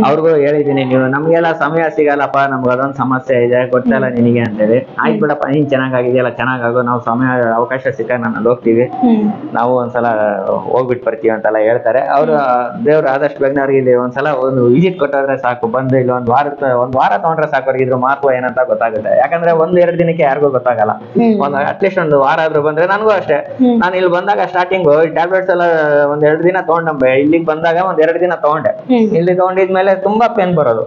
ಅವ್ರಿಗೂ ಹೇಳಿದೀನಿ, ನೀವು ನಮ್ಗೆಲ್ಲ ಸಮಯ ಸಿಗಲ್ಲಪ್ಪ, ನಮ್ಗೆ ಅದೊಂದ್ ಸಮಸ್ಯೆ ಇದೆ ಗೊತ್ತಲ್ಲ ನಿನಗೆ ಅಂತೇಳಿ. ಆಯ್ತು ಬಿಡಪ್ಪ, ನೀನ್ ಚೆನ್ನಾಗಿದೆಯಲ್ಲ, ಚೆನ್ನಾಗೋ, ನಾವು ಸಮಯ ಅವಕಾಶ ಸಿಕ್ಕಾಗ ನಾನು ಹೋಗ್ತೀವಿ, ನಾವು ಒಂದ್ಸಲ ಹೋಗ್ಬಿಟ್ಟು ಬರ್ತೀವಿ ಅಂತೆಲ್ಲ ಹೇಳ್ತಾರೆ. ಅವ್ರು ದೇವ್ರು ಆದಷ್ಟು ಬೇಗನೆ ಅವ್ರಿಗೆ ಇಲ್ಲಿ ಒಂದ್ಸಲ ಒಂದು ವಿಸಿಟ್ ಕೊಟ್ಟೋದ್ರೆ ಸಾಕು, ಬಂದು ಇಲ್ಲಿ ಒಂದ್ ವಾರ ತಗೊಂಡ್ರೆ ಸಾಕು, ಅವ್ರಿಗೆ ಇದ್ರ ಮಹತ್ವ ಏನಂತ ಗೊತ್ತಾಗುತ್ತೆ. ಯಾಕಂದ್ರೆ 1-2 ದಿನಕ್ಕೆ ಯಾರಿಗೂ ಗೊತ್ತಾಗಲ್ಲ. ಅಟ್ಲೀಸ್ಟ್ ಒಂದು ವಾರ ಆದ್ರೂ ಬಂದ್ರೆ, ನನಗೂ ಅಷ್ಟೇ, ನಾನು ಇಲ್ಲಿ ಬಂದಾಗ ಸ್ಟಾರ್ಟಿಂಗ್ ಟ್ಯಾಬ್ಲೆಟ್ಸ್ ಎಲ್ಲ 1-2 ದಿನ ತಗೊಂಡೆ. ಇಲ್ಲಿಗೆ ಬಂದಾಗ 1-2 ದಿನ ತಗೊಂಡೆ. ಇಲ್ಲಿ ತಗೊಂಡಿದ್ಮೇಲೆ ತುಂಬಾ ಪೇನ್ ಬರೋದು.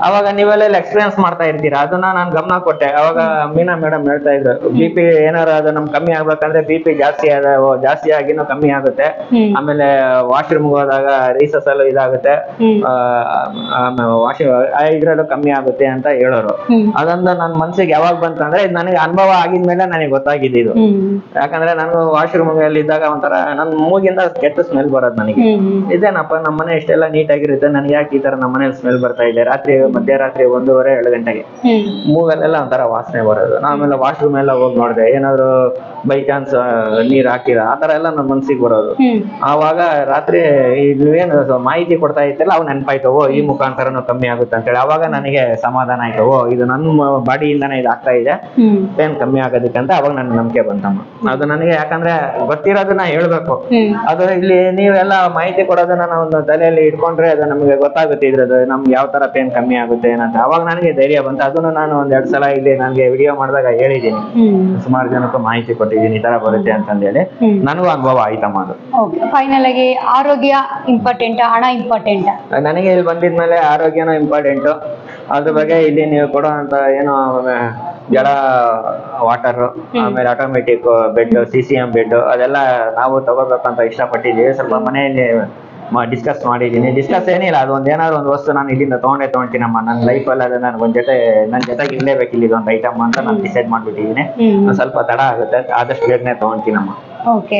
ಅವಾಗ ನೀವೆಲ್ಲ ಎಕ್ಸ್ಪೀರಿಯನ್ಸ್ ಮಾಡ್ತಾ ಇರ್ತೀರಾ, ಅದನ್ನ ನಾನು ಗಮನ ಕೊಟ್ಟೆ. ಅವಾಗ ಮೀನಾ ಮೇಡಮ್ ಹೇಳ್ತಾ ಇದ್ರು, BP ಏನಾರ ಅದು ನಮ್ ಕಮ್ಮಿ ಆಗ್ಬೇಕಂದ್ರೆ BP ಜಾಸ್ತಿ ಆಗಿನೂ ಕಮ್ಮಿ ಆಗುತ್ತೆ. ಆಮೇಲೆ ವಾಶ್ರೂಮ್ ಹೋದಾಗ ರೀಸಸ್ ಅಲ್ಲೂ ಇದಾಗುತ್ತೆ, ಇದ್ರಲ್ಲೂ ಕಮ್ಮಿ ಆಗುತ್ತೆ ಅಂತ ಹೇಳೋರು. ಅದೊಂದು ನನ್ನ ಮನ್ಸಿಗೆ ಯಾವಾಗ ಬಂತಂದ್ರೆ, ಇದು ನನಗೆ ಅನುಭವ ಆಗಿದ್ಮೇಲೆ ನನಗೆ ಗೊತ್ತಾಗಿದ್ದು. ಯಾಕಂದ್ರೆ ನಾನು ವಾಶ್ರೂಮ್ ಅಲ್ಲಿ ಇದ್ದಾಗ ಒಂಥರ ನನ್ ಮೂಗಿಂದ ಕೆಟ್ಟ ಸ್ಮೆಲ್ ಬರೋದು ನನಗೆ. ಇದೇನಪ್ಪ ನಮ್ಮ ಮನೆ ಇಷ್ಟೆಲ್ಲ ನೀಟಾಗಿರುತ್ತೆ, ನನ್ಗೆ ಯಾಕೆ ಈ ತರ ನಮ್ಮ ಮನೇಲಿ ಸ್ಮೆಲ್ ಬರ್ತಾ ಇದೆ, ಮಧ್ಯರಾತ್ರಿ 1:30-2 ಗಂಟೆಗೆ ಮೂಗಲ್ಲೆಲ್ಲ ಒಂಥರ ವಾಸನೆ ಬರೋದು. ಆಮೇಲೆ ವಾಶ್ರೂಮ್ ಎಲ್ಲ ಹೋಗಿ ನೋಡಿದೆ, ಏನಾದ್ರು ಬೈ ಚಾನ್ಸ್ ನೀರ್ ಹಾಕಿದ ಆತರ ಎಲ್ಲ ನನ್ನ ಮನ್ಸಿಗೆ ಬರೋದು. ಆವಾಗ ರಾತ್ರಿ ನೀವೇನು ಮಾಹಿತಿ ಕೊಡ್ತಾ ಇತ್ತಲ್ಲ, ಅವ್ ನೆನಪಾಯ್ತು, ಈ ಮುಖಾಂತರನು ಕಮ್ಮಿ ಆಗುತ್ತೆ ಅಂತೇಳಿ. ಅವಾಗ ನನಗೆ ಸಮಾಧಾನ ಆಯ್ತು, ಇದು ನನ್ನ ಬಾಡಿಯಿಂದಾನೇ ಇದು ಆಗ್ತಾ ಇದೆ, ಪೇನ್ ಕಮ್ಮಿ ಆಗೋದಕ್ಕೆ ಅಂತ. ಅವಾಗ ನನ್ಗೆ ನಂಬಿಕೆ ಬಂತಮ್ಮ. ಅದು ನನಗೆ ಯಾಕಂದ್ರೆ ಗೊತ್ತಿರೋದನ್ನ ಹೇಳ್ಬೇಕು. ಅದು ಇಲ್ಲಿ ನೀವೆಲ್ಲ ಮಾಹಿತಿ ಕೊಡೋದನ್ನ ನಾವು ಒಂದು ತಲೆಯಲ್ಲಿ ಇಟ್ಕೊಂಡ್ರೆ ಅದು ನಮ್ಗೆ ಗೊತ್ತಾಗುತ್ತೆ, ಇದ್ರದ್ದು ನಮ್ಗೆ ಯಾವ ತರ ಪೇನ್ ಕಮ್ಮಿ ಆಗುತ್ತೆ ಏನಂತ. ಅವಾಗ ನನಗೆ ಧೈರ್ಯ ಬಂತು. ಅದನ್ನು ನಾನು 1-2 ಸಲ ಇಲ್ಲಿ ನನಗೆ ವಿಡಿಯೋ ಮಾಡಿದಾಗ ಹೇಳಿದ್ದೀನಿ, ಸುಮಾರು ಜನಕ್ಕೂ ಮಾಹಿತಿ ಕೊಟ್ಟಿದ್ದೀನಿ, ಈ ತರ ಬರುತ್ತೆ ಅಂತಂದೇಳಿ. ನನಗೂ ಅನುಭವ ಆಯ್ತಮ್ಮ. ಅದು ಫೈನಲ್ ಆಗಿ ಆರೋಗ್ಯ ಇಂಪಾರ್ಟೆಂಟ್, ಹಣ ಇಂಪಾರ್ಟೆಂಟ್. ನನಗೆ ಇಲ್ಲಿ ಬಂದಿದ್ಮೇಲೆ ಆರೋಗ್ಯನೂ ಇಂಪಾರ್ಟೆಂಟ್. ಅದ್ರ ಬಗ್ಗೆ ಇಲ್ಲಿ ನೀವು ಕೊಡುವಂತ ಏನೋ ಜಡ ವಾಟರ್, ಆಮೇಲೆ ಆಟೋಮೆಟಿಕ್ ಬೆಡ್, CCM ಬೆಡ್, ಅದೆಲ್ಲ ನಾವು ತಗೋಬೇಕಂತ ಇಷ್ಟಪಟ್ಟಿದ್ದೀವಿ. ಸ್ವಲ್ಪ ಮನೆಯಲ್ಲಿ ಡಿಸ್ಕಸ್ ಮಾಡಿದ್ದೀನಿ. ಡಿಸ್ಕಸ್ ಏನಿಲ್ಲ, ಅದೊಂದು ಏನಾದ್ರು ಒಂದು ವಸ್ತು ನಾನು ಇಲ್ಲಿಂದ ತಗೊಂತೀನಮ್ಮ. ನನ್ನ ಲೈಫಲ್ಲಿ ಅದು ನನ್ನ ಜೊತೆಗೆ ಇರ್ಲೇಬೇಕು, ಇಲ್ಲಿ ಇದೊಂದು ಐಟಮ್ ಅಂತ ನಾನು ಡಿಸೈಡ್ ಮಾಡ್ಬಿಟ್ಟಿದ್ದೀನಿ. ಸ್ವಲ್ಪ ತಡ ಆಗುತ್ತೆ, ಆದಷ್ಟು ಬೇಗನೆ ತಗೊಂತೀನಮ್ಮ. ಓಕೆ,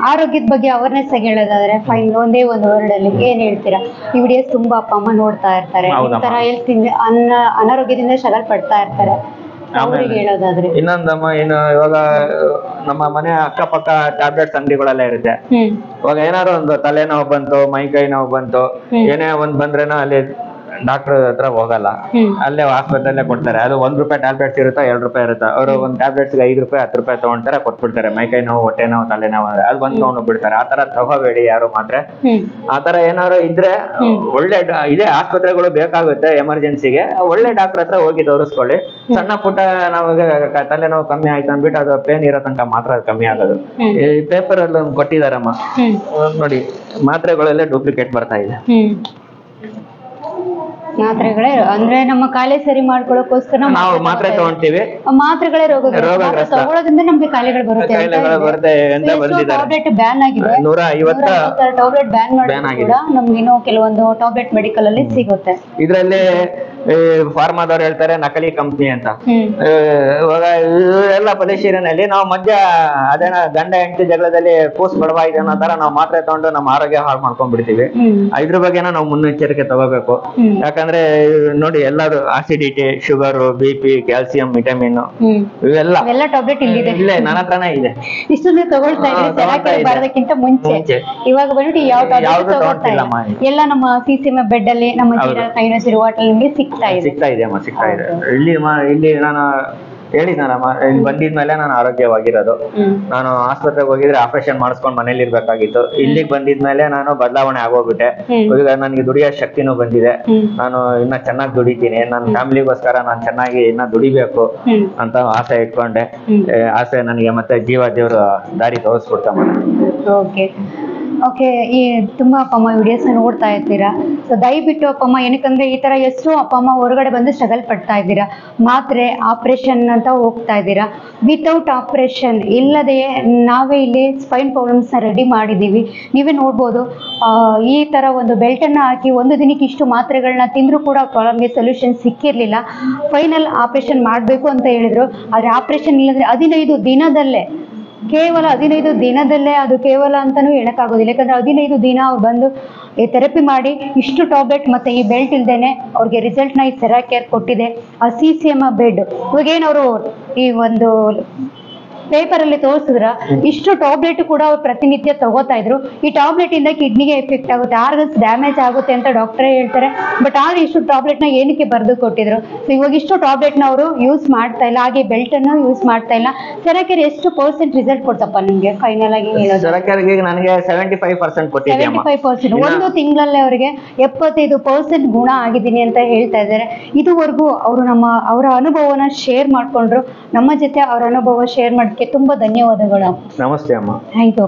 ಆರೋಗ್ಯದ ಬಗ್ಗೆ ಅವೇರ್ನೆಸ್ ಆಗಿ ಹೇಳೋದಾದ್ರೆ ಫೈನ್, ಒಂದೇ ಒಂದು ವರ್ಡ್ ಅಲ್ಲಿ ಏನ್ ಹೇಳ್ತೀರಾ? ಈ ವಿಡಿಯೋಸ್ ತುಂಬಾ ಅಪ್ಪ ಅಮ್ಮ ನೋಡ್ತಾ ಇರ್ತಾರೆ, ಈ ತರ ಹೆಲ್ತ್ ಅನಾರೋಗ್ಯದಿಂದ ಶಗಲ್ ಪಡ್ತಾ ಇರ್ತಾರೆ, ಅವ್ರಿಗೆ ಹೇಳೋದಾದ್ರೆ. ಇನ್ನೊಂದಮ್ಮ, ಇನ್ನು ಇವಾಗ ನಮ್ಮ ಮನೆ ಅಕ್ಕಪಕ್ಕ ಟ್ಯಾಬ್ಲೆಟ್ಸ್ ಅಂಗಡಿಗಳೆಲ್ಲ ಇರುತ್ತೆ. ಇವಾಗ ಏನಾದ್ರು ಒಂದು ತಲೆನೋವು ಬಂತು, ಮೈಕೈ ನೋವು ಬಂತು, ಏನೇ ಒಂದ್ ಬಂದ್ರೇನೋ ಅಲ್ಲಿ ಡಾಕ್ಟರ್ ಹತ್ರ ಹೋಗಲ್ಲ, ಅಲ್ಲೇ ಆಸ್ಪತ್ರೆಯಲ್ಲೇ ಕೊಡ್ತಾರೆ. ಅದು ₹1 ಟ್ಯಾಬ್ಲೆಟ್ಸ್ ಇರುತ್ತಾ, ₹2 ಇರುತ್ತಾ, ಅವರು ಒಂದು ಟ್ಯಾಬ್ಲೆಟ್ಸ್ಗೆ ₹5 ₹10 ತಗೊಂತಾರೆ, ಕೊಟ್ಬಿಡ್ತಾರೆ. ಮೈಕೈ ನೋವು, ಹೊಟ್ಟೆ ನೋವು, ತಲೆ ನೋವು ಅಂದ್ರೆ ಅದು ಬಂದು ತಗೊಂಡೋಗ್ಬಿಡ್ತಾರೆ. ಆ ತರ ತಗೋಬೇಡಿ ಯಾರು ಮಾತ್ರ. ಆ ತರ ಏನಾದ್ರು ಇದ್ರೆ ಒಳ್ಳೆ ಇದೇ ಆಸ್ಪತ್ರೆಗಳು ಬೇಕಾಗುತ್ತೆ ಎಮರ್ಜೆನ್ಸಿಗೆ. ಒಳ್ಳೆ ಡಾಕ್ಟರ್ ಹತ್ರ ಹೋಗಿ ತೋರಿಸ್ಕೊಳ್ಳಿ. ಸಣ್ಣ ಪುಟ್ಟ ನಮಗೆ ತಲೆನೋವು ಕಮ್ಮಿ ಆಯ್ತು ಅಂದ್ಬಿಟ್ಟು ಅದು ಪೇನ್ ಇರೋ ತನಕ ಮಾತ್ರ ಅದು ಕಮ್ಮಿ ಆಗೋದು. ಈ ಪೇಪರ್ ಅಲ್ಲಿ ಒಂದು ಕೊಟ್ಟಿದಾರಮ್ಮ ನೋಡಿ, ಮಾತ್ರೆಗಳಲ್ಲೇ ಡೂಪ್ಲಿಕೇಟ್ ಬರ್ತಾ ಇದೆ. ಮಾತ್ರೆಗಳೇ ಅಂದ್ರೆ ನಮ್ಮ ಕಾಯಿಲೆ ಸರಿ ಮಾಡ್ಕೊಳ್ಳೋಕೋಸ್ಕರ ನಾವು ಮಾತ್ರೆ ತಗೊಂತೀವಿ. ಮಾತ್ರೆಗಳೇ ರೋಗಗ್ರಸ್ತ. ತಗೊಳ್ಳೋದ್ರಿಂದ ನಮ್ಗೆ ಕಾಯಿಲೆಗಳು ಬರುತ್ತೆ ಅಂತ ಟಾಬ್ಲೆಟ್ ಬ್ಯಾನ್ ಆಗಿದೆ. 150 ಟಾಬ್ಲೆಟ್ ಬ್ಯಾನ್ ಮಾಡಿ ಕೂಡ ನಮ್ಗೆ ಇನ್ನೂ ಕೆಲವೊಂದು ಟಾಬ್ಲೆಟ್ ಮೆಡಿಕಲ್ ಅಲ್ಲಿ ಸಿಗುತ್ತೆ. ಇದ್ರಲ್ಲಿ ಫಾರ್ಮಾದವ್ರು ಹೇಳ್ತಾರೆ ನಕಲಿ ಕಂಪ್ನಿ ಅಂತ. ಇವಾಗ ಎಲ್ಲ ಪರಿಶೀಲನೆಯಲ್ಲಿ ನಾವು ಮಧ್ಯ ಅದೇನ ಗಂಡ ಹೆಂಡತಿ ಜಗಳದಲ್ಲಿ ಕೂಸ್ ಬಡವಾಯಿದೆ ಅನ್ನೋ ತರ ನಾವು ಮಾತ್ರೆ ತಗೊಂಡು ನಮ್ಮ ಆರೋಗ್ಯ ಹಾಳು ಮಾಡ್ಕೊಂಡ್ಬಿಡ್ತೀವಿ. ಇದ್ರ ಬಗ್ಗೆನ ನಾವು ಮುನ್ನೆಚ್ಚರಿಕೆ ತಗೋಬೇಕು. ಯಾಕಂದ್ರೆ ನೋಡಿ ಎಲ್ಲರೂ acidity, sugar, BP, calcium, vitamin ಇವೆಲ್ಲ ಟಾಬ್ಲೆಟ್ ಇಲ್ಲೇ ನನ್ನ ಹತ್ರನೇ ಇದೆ. ಇಷ್ಟೊಂದು ತಗೊಳ್ತಾ ಇದ್ರೆ ಬರೋದಕ್ಕಿಂತ ಮುಂಚೆ ಇವಾಗ ಬಂದ್ಬಿಟ್ಟು ಯಾವ ಟಾಬ್ಲೆಟ್ ತಗೊಳ್ತಾ ಇಲ್ಲ. ಎಲ್ಲ ನಮ್ಮ CCM ಬೆಡ್ ಅಲ್ಲಿ ನಮ್ಮ ಯೂನಿವರ್ಸಿಟಿ ವಾಟರ್ ನಿಮ್ಗೆ ಸಿಗ್ತಾ ಇದೆ ಅಮ್ಮ, ಸಿಗ್ತಾ ಇದೆ. ಇಲ್ಲಿ ನಾನು ಹೇಳಿದ್ನಲ್ಲಮ್ಮ, ಇಲ್ಲಿ ಬಂದಿದ್ಮೇಲೆ ನಾನು ಆರೋಗ್ಯವಾಗಿರೋದು. ನಾನು ಆಸ್ಪತ್ರೆಗೆ ಹೋಗಿದ್ರೆ ಆಪರೇಷನ್ ಮಾಡಿಸ್ಕೊಂಡು ಮನೇಲಿ ಇರ್ಬೇಕಾಗಿತ್ತು. ಇಲ್ಲಿಗೆ ಬಂದಿದ್ಮೇಲೆ ನಾನು ಬದಲಾವಣೆ ಆಗೋಗ್ಬಿಟ್ಟೆ. ಈಗ ನನಗೆ ದುಡಿಯೋ ಶಕ್ತಿನೂ ಬಂದಿದೆ. ನಾನು ಇನ್ನ ಚೆನ್ನಾಗಿ ದುಡಿತೀನಿ. ನನ್ನ ಫ್ಯಾಮಿಲಿಗೋಸ್ಕರ ನಾನು ಚೆನ್ನಾಗಿ ಇನ್ನ ದುಡಿಬೇಕು ಅಂತ ಆಸೆ ಇಟ್ಕೊಂಡೆ. ಆಸೆ ನನಗೆ ಮತ್ತೆ ಜೀವ ದೇವ್ರು ದಾರಿ ತೋರಿಸ್ಬಿಡ್ತಮ್ಮ. ಓಕೆ, ಈ ತುಂಬಾ ಅಪ್ಪ ಅಮ್ಮ ವಿಡಿಯೋಸ್ ನೋಡ್ತಾ ಇರ್ತೀರಾ. ಸೊ ದಯವಿಟ್ಟು ಅಪ್ಪ ಅಮ್ಮ, ಏನಕ್ಕಂದ್ರೆ ಈ ತರ ಎಷ್ಟೋ ಅಪ್ಪ ಅಮ್ಮ ಹೊರಗಡೆ ಬಂದು ಸ್ಟ್ರಗಲ್ ಪಡ್ತಾ ಇದ್ದೀರಾ. ಮಾತ್ರೆ ಆಪರೇಷನ್ ಅಂತ ಹೋಗ್ತಾ ಇದ್ದೀರಾ. ವಿತೌಟ್ ಆಪರೇಷನ್ ಇಲ್ಲದೆ ನಾವೇ ಇಲ್ಲಿ ಸ್ಪೈನ್ ಪ್ರಾಬ್ಲಮ್ಸ್ನ ರೆಡಿ ಮಾಡಿದ್ದೀವಿ. ನೀವೇ ನೋಡ್ಬೋದು, ಈ ತರ ಒಂದು ಬೆಲ್ಟನ್ನು ಹಾಕಿ ಒಂದು ದಿನಕ್ಕೆ ಇಷ್ಟು ಮಾತ್ರೆಗಳನ್ನ ತಿಂದರೂ ಕೂಡ ಪ್ರಾಬ್ಲಮ್ಗೆ ಸೊಲ್ಯೂಷನ್ ಸಿಕ್ಕಿರಲಿಲ್ಲ. ಫೈನಲ್ ಆಪರೇಷನ್ ಮಾಡಬೇಕು ಅಂತ ಹೇಳಿದ್ರು. ಆದರೆ ಆಪರೇಷನ್ ಇಲ್ಲದ್ರೆ 15 ದಿನದಲ್ಲೇ, ಕೇವಲ 15 ದಿನದಲ್ಲೇ, ಅದು ಕೇವಲ ಅಂತಾನೂ ಹೇಳಕ್ಕಾಗೋದಿಲ್ಲ. ಯಾಕಂದ್ರೆ 15 ದಿನ ಅವ್ರು ಬಂದು ಈ ಥೆರಪಿ ಮಾಡಿ ಇಷ್ಟು ಟಾಬ್ಲೆಟ್ ಮತ್ತೆ ಈ ಬೆಲ್ಟ್ ಇಲ್ದೇನೆ ಅವ್ರಿಗೆ ರಿಸಲ್ಟ್ನ ಈ ಸೆರಾಕೇರ್ ಕೊಟ್ಟಿದೆ. ಆ CCM ಬೆಡ್ ಇವಾಗೇನವರು ಈ ಒಂದು ಪೇಪರಲ್ಲಿ ತೋರಿಸಿದ್ರ ಇಷ್ಟು ಟಾಬ್ಲೆಟ್ ಕೂಡ ಅವ್ರು ಪ್ರತಿನಿತ್ಯ ತಗೋತಾ ಇದ್ರು. ಈ ಟಾಬ್ಲೆಟ್ ಇಂದ ಕಿಡ್ನಿಗೆ ಎಫೆಕ್ಟ್ ಆಗುತ್ತೆ, ಆರ್ಗನ್ಸ್ ಡ್ಯಾಮೇಜ್ ಆಗುತ್ತೆ ಅಂತ ಡಾಕ್ಟರೇ ಹೇಳ್ತಾರೆ. ಬಟ್ ಆದ್ರೆ ಇಷ್ಟು ಟಾಬ್ಲೆಟ್ನ ಏನಕ್ಕೆ ಬರೆದು ಕೊಟ್ಟಿದ್ರು? ಸೊ ಇವಾಗ ಇಷ್ಟು ಟಾಬ್ಲೆಟ್ನ ಅವರು ಯೂಸ್ ಮಾಡ್ತಾ ಇಲ್ಲ, ಹಾಗೆ ಬೆಲ್ಟ್ ಅನ್ನು ಯೂಸ್ ಮಾಡ್ತಾ ಇಲ್ಲ. ಸೆರಾಕೇರ್ ಎಷ್ಟು % ರಿಸಲ್ಟ್ ಕೊಡ್ತಪ್ಪ ನಿಮ್ಗೆ ಫೈನಲ್ ಆಗಿ ಹೇಳೋದು? ನನಗೆ 75% ಕೊಟ್ಟಿದೆ. 75%. ಒಂದು ತಿಂಗಳಲ್ಲೇ ಅವರಿಗೆ 75% ಗುಣ ಆಗಿದ್ದೀನಿ ಅಂತ ಹೇಳ್ತಾ ಇದ್ದಾರೆ. ಇದುವರೆಗೂ ಅವರು ಅವರ ಅನುಭವನ ಶೇರ್ ಮಾಡ್ಕೊಂಡ್ರು ನಮ್ಮ ಜೊತೆ. ಅವರ ಅನುಭವ ಶೇರ್ ಮಾಡೋಕ್ಕೆ ತುಂಬಾ ಧನ್ಯವಾದಗಳು. ನಮಸ್ತೆ ಅಮ್ಮ. Thank you.